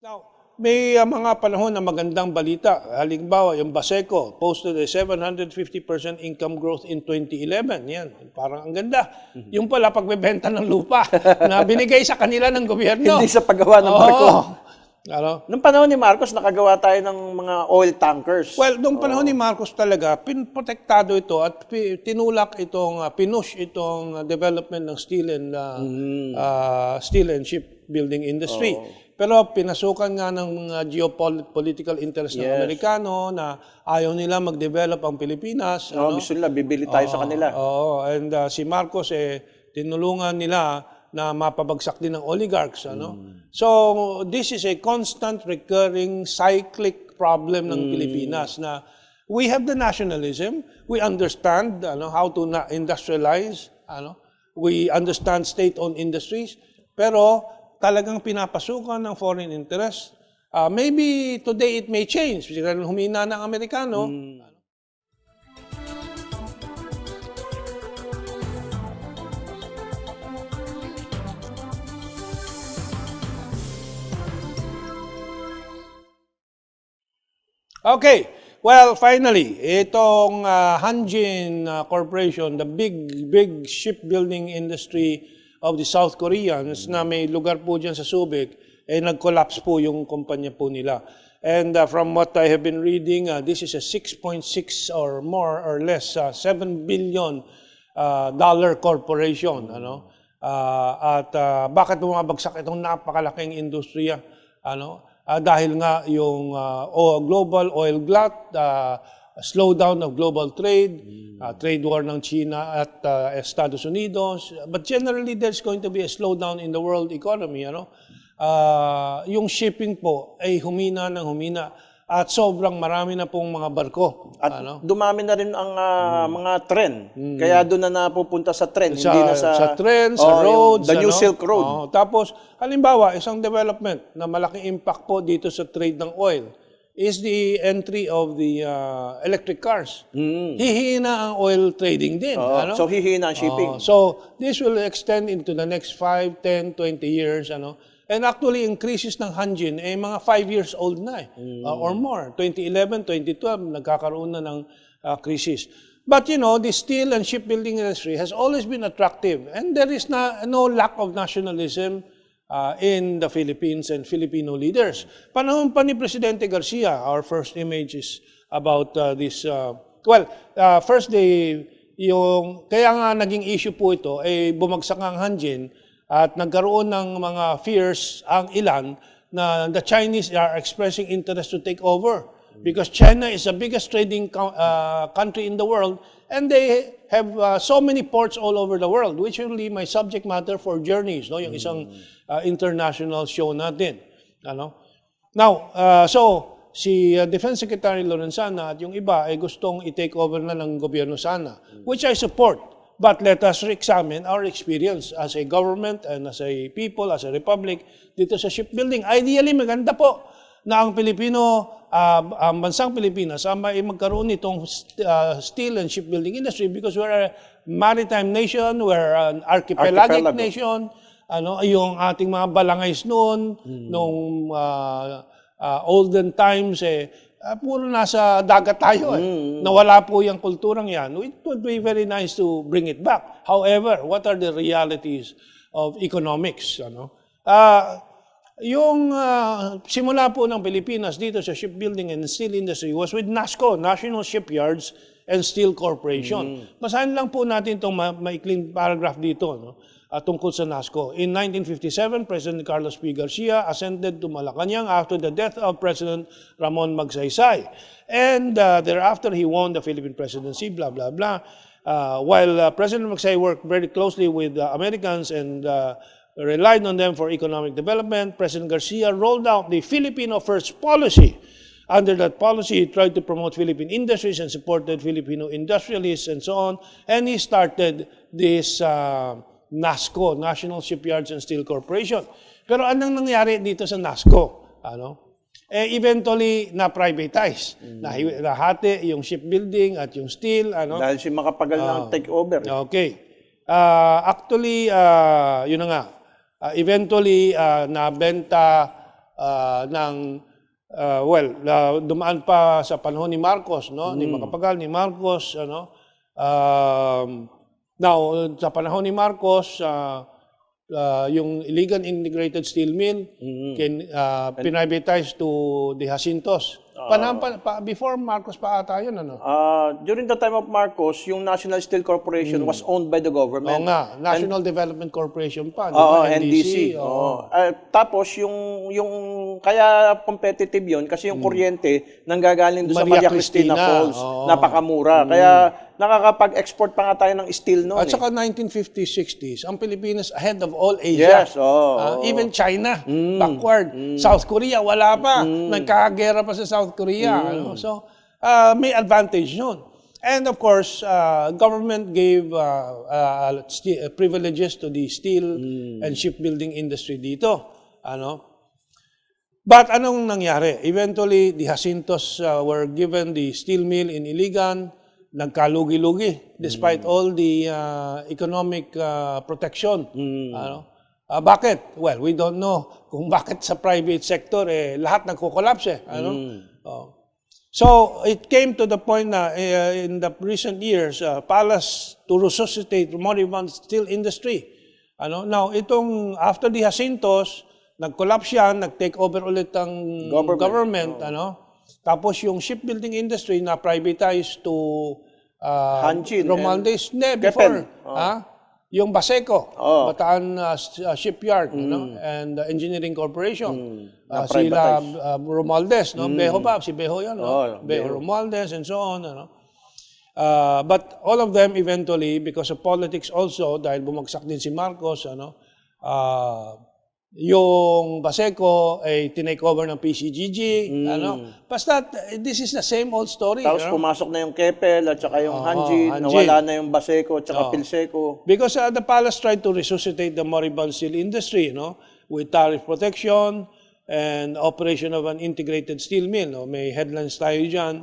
Now, may mga panahon na magandang balita. Halimbawa, yung Baseco posted a 750% income growth in 2011. Yan, parang ang ganda. Yung pala pagbebenta ng lupa na binigay sa kanila ng gobyerno. Hindi sa paggawa ng barko. Ano? Nung panahon ni Marcos, nakagawa tayo ng mga oil tankers. Well, nung panahon ni Marcos talaga, pinprotektado ito at tinulak itong, pinush itong development ng steel and shipbuilding industry. Pero pinasukan nga ng mga geopolitical interest ng Amerikano na ayaw nila mag-develop ang Pilipinas. Gusto nila, bibili tayo sa kanila. And si Marcos, tinulungan nila na mapabagsak din ng oligarchs. So, this is a constant recurring cyclic problem ng Pilipinas na we have the nationalism, we understand how to industrialize, we understand state-owned industries, pero talagang pinapasukan ng foreign interest. Maybe today it may change. Kasi humina ng Amerikano. Okay. Well, finally, itong Hanjin Corporation, the big shipbuilding industry of the South Koreans na may lugar po dyan sa Subic, nag-collapse po yung kumpanya po nila. And from what I have been reading, this is a 6.6 or more or less, $7 billion corporation. At bakit bumabagsak itong napakalaking industriya? Dahil nga yung global oil glut, slowdown of global trade, trade war ng China at Estados Unidos. But generally, there's going to be a slowdown in the world economy. Yung shipping po ay humina ng humina at sobrang marami na pong mga barko. At dumami na rin ang mga tren. Kaya doon na napupunta sa tren, hindi na sa tren, sa roads. The New Silk Road. Tapos, halimbawa, isang development na malaking impact po dito sa trade ng oil is the entry of the electric cars. Hihina ang oil trading din. So, hihina ang shipping. So, this will extend into the next 5, 10, 20 years. And actually, increases ng Hanjin, mga 5 years old na or more. 2011, 2012, nagkakaroon na ng crisis. But the steel and shipbuilding industry has always been attractive. And there is no lack of nationalism in the Philippines and Filipino leaders. Panahon pa ni Presidente Garcia, our first image is about this. First day, kaya nga naging issue po ito, bumagsak ang Hanjin at nagkaroon ng mga fears ang ilan na the Chinese are expressing interest to take over because China is the biggest trading country in the world and they have so many ports all over the world, which will be my subject matter for journeys, yung isang international show natin. Now, so si Defense Secretary Lorenzana at yung iba ay gustong i-take over na ng gobyerno sana, which I support. But let us re-examine our experience as a government and as a people, as a republic, dito sa shipbuilding. Ideally, maganda po na ang ang bansang Pilipinas, magkaroon nitong steel and shipbuilding industry because we're a maritime nation, we're an archipelagic nation. Yung ating mga balangays noon, nung olden times, puro nasa dagat tayo. Nawala po yung kulturang yan. It would be very nice to bring it back. However, what are the realities of economics? Yung simula po ng Pilipinas dito sa shipbuilding and steel industry was with NASCO, National Shipyards and Steel Corporation. Basahin lang po natin itong maikling paragraph dito. Tungkol sa NASCO. In 1957, President Carlos P. Garcia ascended to Malacanang after the death of President Ramon Magsaysay. And thereafter, he won the Philippine presidency, blah, blah, blah. While President Magsaysay worked very closely with Americans and relied on them for economic development, President Garcia rolled out the Filipino First policy. Under that policy, he tried to promote Philippine industries and supported Filipino industrialists and so on. And he started this NASCO, National Shipyards and Steel Corporation. Pero anong nangyari dito sa NASCO? Eventually, na-privatize. Nahati yung shipbuilding at yung steel. Dahil si makapagal ng takeover. Okay. Actually, yun na nga. Eventually, nabenta dumaan pa sa panahon ni Marcos, no? Ni Macapagal, ni Marcos, ano. Now, sa panahon ni Marcos, yung illegal integrated steel mill privatized to the Jacintos. Before Marcos pa ata yun, ano? During the time of Marcos, yung National Steel Corporation was owned by the government. Oo nga, National Development Corporation pa, di ba? NDC. Tapos yung kaya competitive yun kasi yung kuryente nanggagaling doon sa Maria Maria Cristina Cristina. Falls. Oo. Napakamura. Kaya nakakapag-export pa nga tayo ng steel noon. At saka 1950s, 60s, ang Pilipinas ahead of all Asia. Yes, Even China, backward. South Korea, wala pa. Nagkakagera pa sa South Korea. Ano? So, may advantage yun. And of course, government gave privileges to the steel and shipbuilding industry dito. Ano? But anong nangyari? Eventually, the Jacintos were given the steel mill in Iligan. Nagkalugi-lugi despite all the economic protection. Ano? Bakit? Well, we don't know kung bakit sa private sector lahat nagko-collapse. Ano? So, it came to the point na in the recent years, Palace to resuscitate moribund steel industry. Ano? Now, after the Jacintos, nag-collapse yan, nag-take over ulit ang government. Ano? Tapos yung shipbuilding industry na privatized to Hanjin Romualdez. Before. Yung Baseco, Bataan Shipyard, and Engineering Corporation. Sila Romualdez, no? Beho pa, si Beho yan, no? Beho Romualdez and so on. Ano? But all of them eventually, because of politics also, dahil bumagsak din si Marcos, ano, yung Baseco ay tinake over ng PCGG, ano. Basta this is the same old story. Tapos pumasok na yung Keppel at saka yung Hanjin, nawala na yung Baseco at saka Pilseco. Because the palace tried to resuscitate the moribund steel industry, with tariff protection and operation of an integrated steel mill. No? May headlines tayo dyan.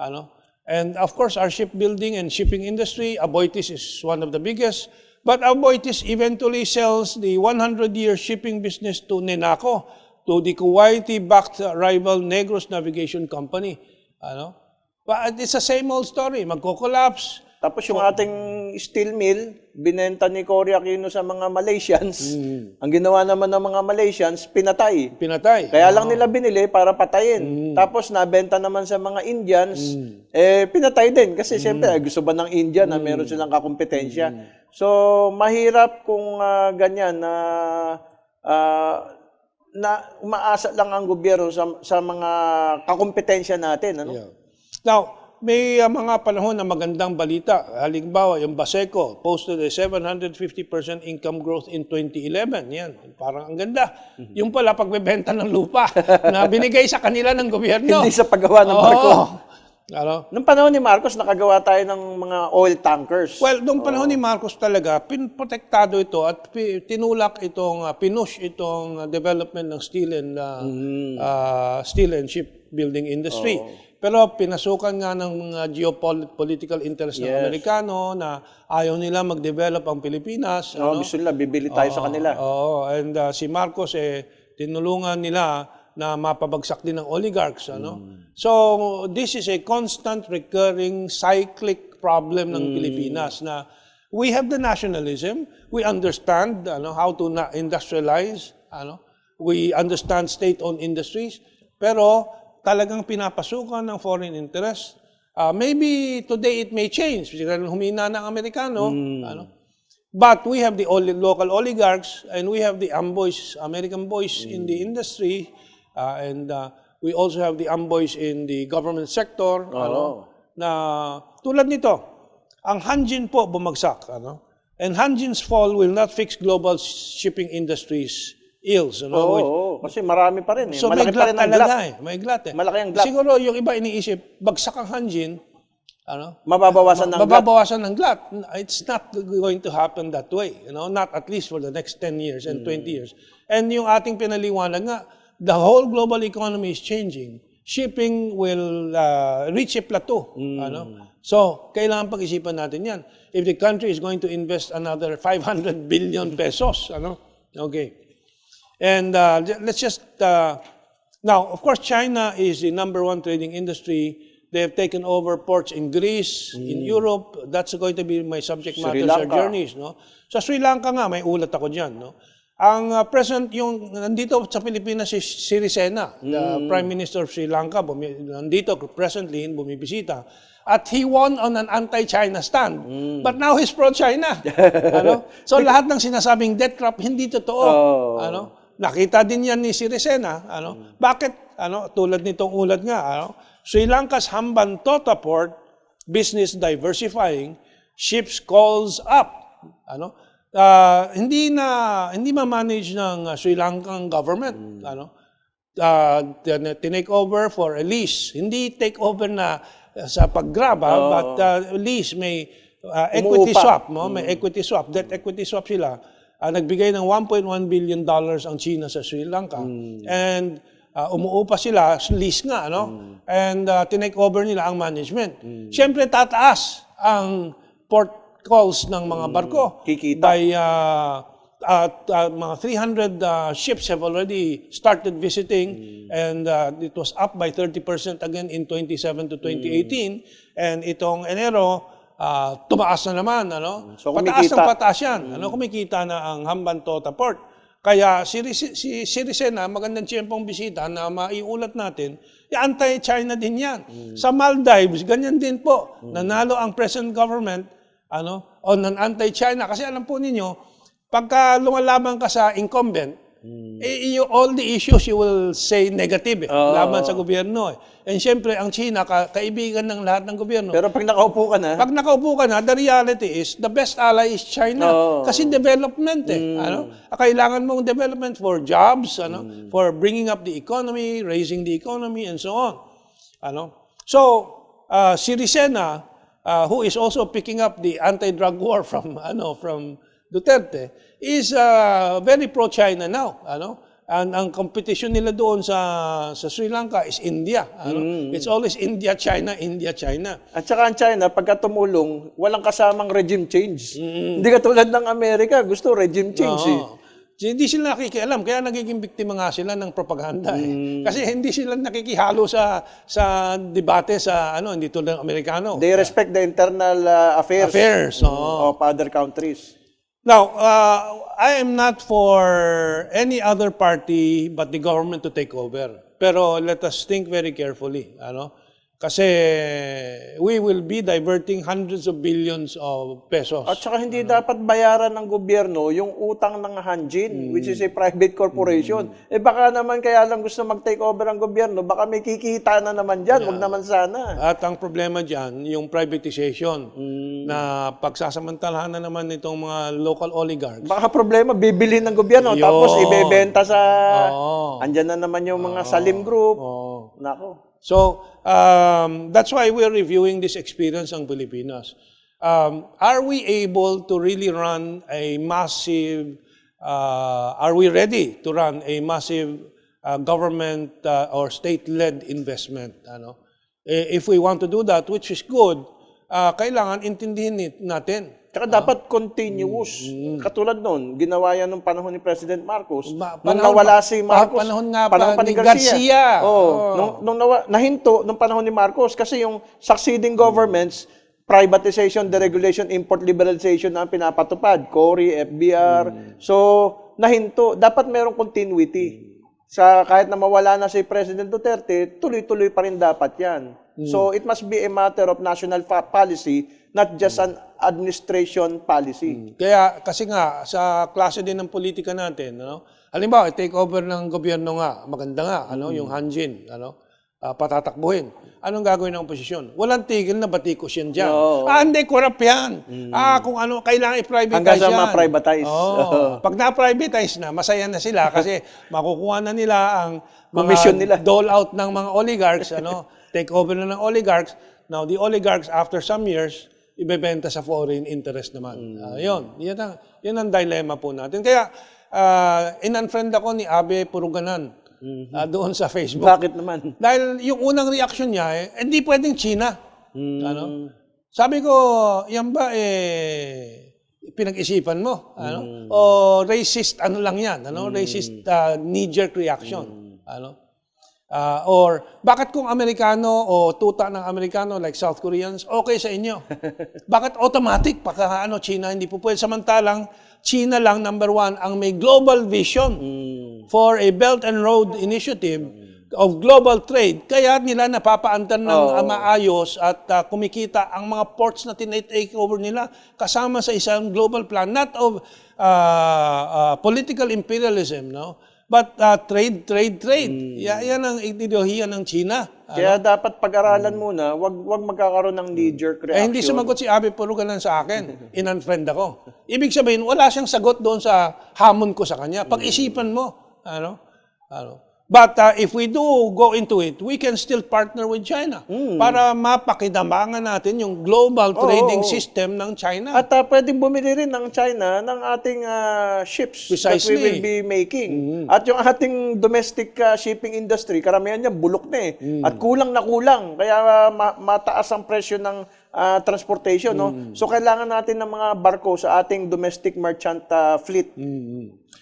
Ano. And of course, our shipbuilding and shipping industry, Aboitiz is one of the biggest. But Aboitiz eventually sells the 100-year shipping business to Nenaco, to the Kuwaiti-backed rival Negros Navigation Company. Ano? But it's the same old story. Magko-collapse. Tapos yung ating steel mill, binenta ni Cory Aquino sa mga Malaysians. Ang ginawa naman ng mga Malaysians, pinatay. Kaya lang nila binili para patayin. Tapos nabenta naman sa mga Indians, pinatay din. Kasi siyempre, gusto ba ng Indian na meron silang kakompetensya? So, mahirap kung ganyan na umaasa lang ang gobyerno sa mga kakompetensya natin. Ano? Yeah. Now, may mga panahon na magandang balita. Halimbawa, yung Baseco posted a 750% income growth in 2011. Yan, parang ang ganda. Yung pala, pagbebenta ng lupa na binigay sa kanila ng gobyerno. Hindi sa paggawa ng barko. Ano? Nung panahon ni Marcos, nakagawa tayo ng mga oil tankers. Well, nung panahon ni Marcos talaga, pinprotektado ito at tinulak pinush itong development ng steel and shipbuilding industry. Pero pinasukan nga ng geopolitical interest ng Amerikano na ayaw nila mag-develop ang Pilipinas. Gusto nila, bibili tayo sa kanila. And si Marcos, tinulungan nila na mapabagsak din ng oligarchs. So, this is a constant recurring cyclic problem ng Pilipinas na we have the nationalism, we understand how to industrialize, we understand state-owned industries, pero talagang pinapasukan ng foreign interest. Maybe today it may change. Humina ng Amerikano. But we have the local oligarchs and we have the American boys in the industry. And we also have the boys in the government sector. Na tulad nito, ang Hanjin po bumagsak. And Hanjin's fall will not fix global shipping industries ills. Kasi marami pa rin. So malaki may pa rin ang glut. May glut. Malaki ang glut. Siguro yung iba iniisip, bagsak ang Hanjin, mababawasan ng glut. It's not going to happen that way. Not at least for the next 10 years and 20 years. And yung ating pinaliwanag nga, the whole global economy is changing. Shipping will reach a plateau. So, kailangan pag-isipan natin yan. If the country is going to invest another 500 billion pesos, okay. And let's just, now, of course, China is the #1 trading industry. They have taken over ports in Greece, in Europe. That's going to be my subject matter sa journeys. No? Sa Sri Lanka nga, may ulat ako dyan. No? Ang present, yung nandito sa Pilipinas si Sirisena, the Prime Minister of Sri Lanka, nandito presently, bumibisita. At he won on an anti-China stand. But now he's pro-China. Ano? So lahat ng sinasabing death trap, hindi totoo. Ano? Nakita din yan ni Sirisena. Ano? Bakit? Ano? Tulad nitong ulat nga. Ano? Sri Lanka's Hambantota port, business diversifying, ships calls up. Ano? Hindi ma-manage ng Sri Lankan government. Ano? Tinake over for a lease. Hindi take over na sa pag-grab, but lease may equity swap, no? May equity swap, debt equity swap sila. Nagbigay ng $1.1 billion ang China sa Sri Lanka. And umuupa sila, lease nga, no? And tinake over nila ang management. Siyempre, tataas ang port calls ng mga barko. Kikita. By mga 300 ships have already started visiting, and it was up by 30% again in 2017 to 2018. And itong Enero, tumaas na naman, ano? So, pataas ng pataas yan. Ano, kumikita na ang Hambantota Port. Kaya si Sirisena, magandang tiyempong bisita na maiulat natin, anti-China din yan. Sa Maldives, ganyan din po. Nanalo ang present government on an anti-China. Kasi alam po ninyo, pagka lumalaban ka sa incumbent, all the issues you will say negative laban sa gobyerno. And siyempre, ang China, kaibigan ng lahat ng gobyerno. Pero pag nakaupo ka na? Pag nakaupo ka na, the reality is, the best ally is China. Kasi development Kailangan mong development for jobs, for bringing up the economy, raising the economy, and so on. So, Sirisena, who is also picking up the anti-drug war from Duterte, is very pro-China now. And ang competition nila doon sa Sri Lanka is India. It's always India, China, India, China. At saka ang China, pagka tumulong, walang kasamang regime change. Hindi katulad ng Amerika, gusto regime change. Hindi sila nakikialam, kaya nagiging biktima nga sila ng propaganda. Kasi hindi sila nakikihalo sa debate sa hindi tulad ng Amerikano. They respect the internal affairs of other countries. Now, I am not for any other party but the government to take over. Pero let us think very carefully. Kasi we will be diverting hundreds of billions of pesos. At saka hindi dapat bayaran ng gobyerno yung utang ng Hanjin, which is a private corporation. Baka naman kaya lang gusto mag-take over ang gobyerno, baka may kikita na naman dyan, wag naman sana. At ang problema dyan, yung privatization, na pagsasamantalahan na naman itong mga local oligarchs. Baka problema, bibili ng gobyerno, tapos ibebenta sa... Andyan na naman yung mga Salim Group. Nako. So, that's why we're reviewing this experience ng Pilipinas. Are we able to really run a massive, are we ready to run a massive government or state-led investment? If we want to do that, which is good, kailangan intindihin natin. Tsaka dapat continuous. Katulad noon, ginawa yan nung panahon ni President Marcos. Nung nawala si Marcos, panahon pa ni Garcia. Nahinto nung panahon ni Marcos kasi yung succeeding governments, privatization, deregulation, import liberalization na ang pinapatupad. CORE, FBR. So, nahinto. Dapat merong continuity. Kahit na mawala na si President Duterte, tuloy-tuloy pa rin dapat yan. So, it must be a matter of national policy, not just an administration policy. Kaya, kasi nga, sa klase din ng politika natin, halimbawa, take over ng gobyerno nga, maganda nga, yung Hanjin, patatakbuhin. Anong gagawin ng oposisyon? Walang tigil na batikos yan dyan. Hindi, corrupt yan. Kung kailangan i-privatize hanggang yan. Hanggang sa ma-privatize. Pag na-privatize na, masaya na sila kasi makukuha na nila ang commission nila. Dole-out ng mga oligarchs, take over na ng oligarchs. Now, the oligarchs, after some years, ibebenta sa foreign interest naman. Yun ang dilemma po natin. Kaya, in-unfriend ako ni Abe Puruganan doon sa Facebook. Bakit naman? Dahil yung unang reaction niya, hindi pwedeng China. Sabi ko, yan ba pinag-isipan mo, o racist ano lang 'yan, racist knee-jerk reaction, or bakit kung Amerikano o tuta ng Amerikano like South Koreans okay sa inyo? Bakit automatic pagka China hindi po pwede, samantalang China lang number one ang may global vision for a Belt and Road Initiative of global trade, kaya nila napapaantan ng maayos at kumikita ang mga ports na tinatake over nila kasama sa isang global plan, not of political imperialism, but trade. Yan ang ideolohiya ng China. Kaya dapat pag-aralan muna, wag magkakaroon ng knee-jerk reaction. Hindi sumagot si Abe Puruganan sa akin, in-unfriend ako. Ibig sabihin, wala siyang sagot doon sa hamon ko sa kanya. Pag-isipan mo, But if we do go into it, we can still partner with China para mapakinabangan natin yung global trading system ng China. At pwedeng bumili rin ng China ng ating ships that we will be making. At yung ating domestic shipping industry, karamihan niya bulok na At kulang na kulang. Kaya mataas ang presyo ng transportation. So kailangan natin ng mga barko sa ating domestic merchant fleet.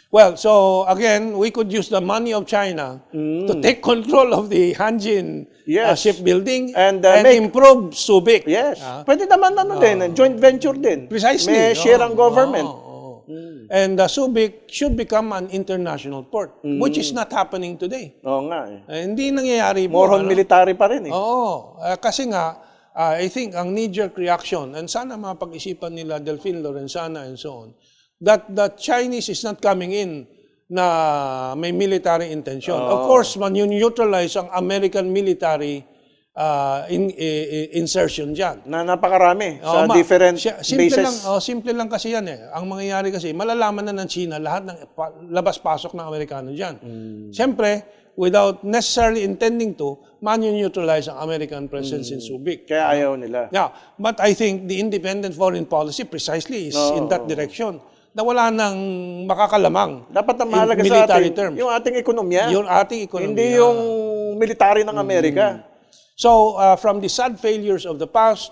Well, so again, we could use the money of China to take control of the Hanjin shipbuilding and improve Subic. Yes. Pwede naman din, joint venture din. Precisely. May share ang government. And Subic should become an international port, which is not happening today. Oo nga hindi nangyayari po. More on military pa rin kasi nga, I think ang knee-jerk reaction, and sana mapag-isipan nila Delfin Lorenzana and so on, that the Chinese is not coming in na may military intention. Of course, man-neutralize ang American military insertion dyan. Na napakarami sa different bases. Simple lang kasi yan Ang mangyayari kasi, malalaman na ng China lahat ng labas-pasok ng Amerikano dyan. Siyempre, without necessarily intending to, man-neutralize ang American presence in Subic. Kaya ayaw nila. Yeah, but I think the independent foreign policy precisely is in that direction. Na wala nang makakalamang. Dapat ang mahalaga sa atin, yung ating ekonomiya. Yung ating ekonomiya. Hindi yung military ng Amerika. So, from the sad failures of the past,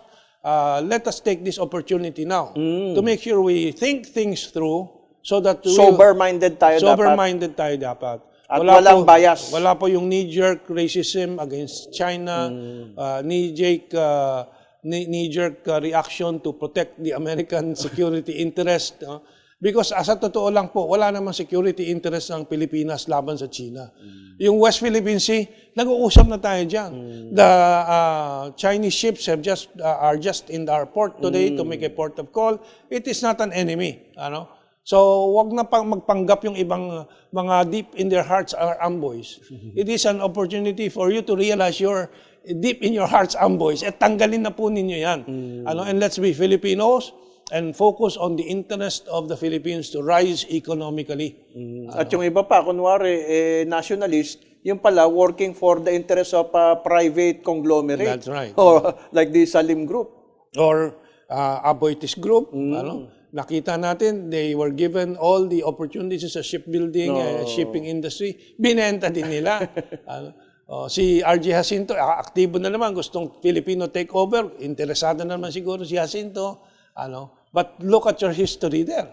let us take this opportunity now to make sure we think things through so that sober-minded tayo dapat. At walang bias. Wala po yung knee-jerk racism against China, knee-jerk reaction to protect the American security interest. Because sa totoo lang po, wala namang security interest ng Pilipinas laban sa China. Yung West Philippine Sea, nag-uusap na tayo dyan. The Chinese ships are just in our port today to make a port of call. It is not an enemy. So, wag na magpanggap yung ibang mga deep in their hearts are amboys. It is an opportunity for you to realize your deep in your hearts amboys. At tanggalin na po ninyo yan. And let's be Filipinos and focus on the interest of the Philippines to rise economically. At yung iba pa, kunwari, nationalist, yung pala working for the interest of a private conglomerate. That's right. Or like the Salim Group. Or Aboitiz Group. Nakita natin, they were given all the opportunities sa shipbuilding, shipping industry. Binenta din nila. Si RJ Jacinto, aktibo na naman, gustong Filipino takeover. Interesado na naman siguro si Jacinto. But look at your history there.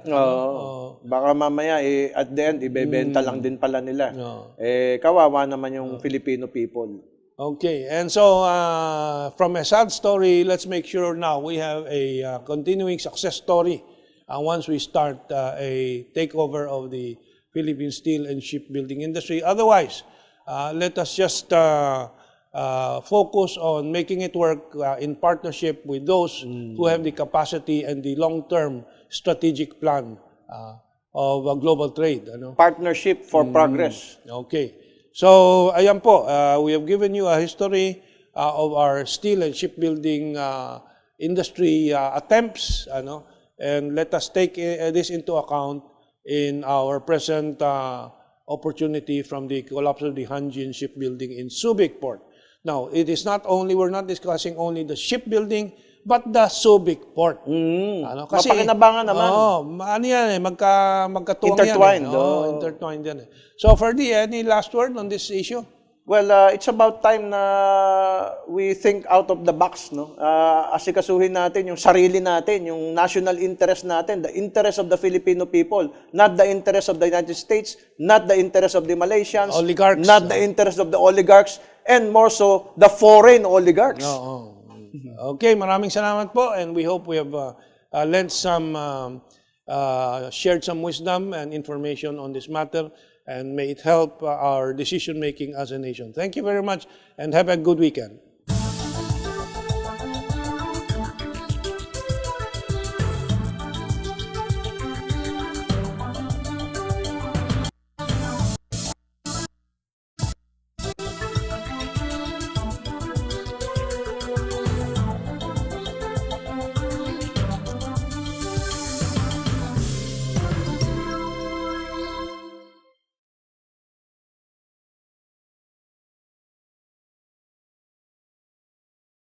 Baka mamaya, at the end, ibebenta lang din pala nila. Kawawa naman yung Filipino people. Okay, and so from a sad story, let's make sure now we have a continuing success story once we start a takeover of the Philippine steel and shipbuilding industry. Otherwise, let us just focus on making it work in partnership with those who have the capacity and the long-term strategic plan of global trade. Partnership for progress. Okay. So, ayan po, we have given you a history of our steel and shipbuilding industry attempts, and let us take this into account in our present opportunity from the collapse of the Hanjin shipbuilding in Subic Port. Now, it is not only, we're not discussing only the shipbuilding, but the Subic Port. Kasi, mapakinabangan naman. Ano yan magkatuwang intertwined. yan. Intertwined yan. So, Ferdy, any last word on this issue? Well, it's about time na we think out of the box, no? Asikasuhin natin yung sarili natin, yung national interest natin, the interest of the Filipino people, not the interest of the United States, not the interest of the Malaysians, Oligarchs. not the interest of the oligarchs, and more so, the foreign oligarchs. Oo. Okay, maraming salamat po, and we hope we have lent some, shared some wisdom and information on this matter, and may it help our decision-making as a nation. Thank you very much, and have a good weekend.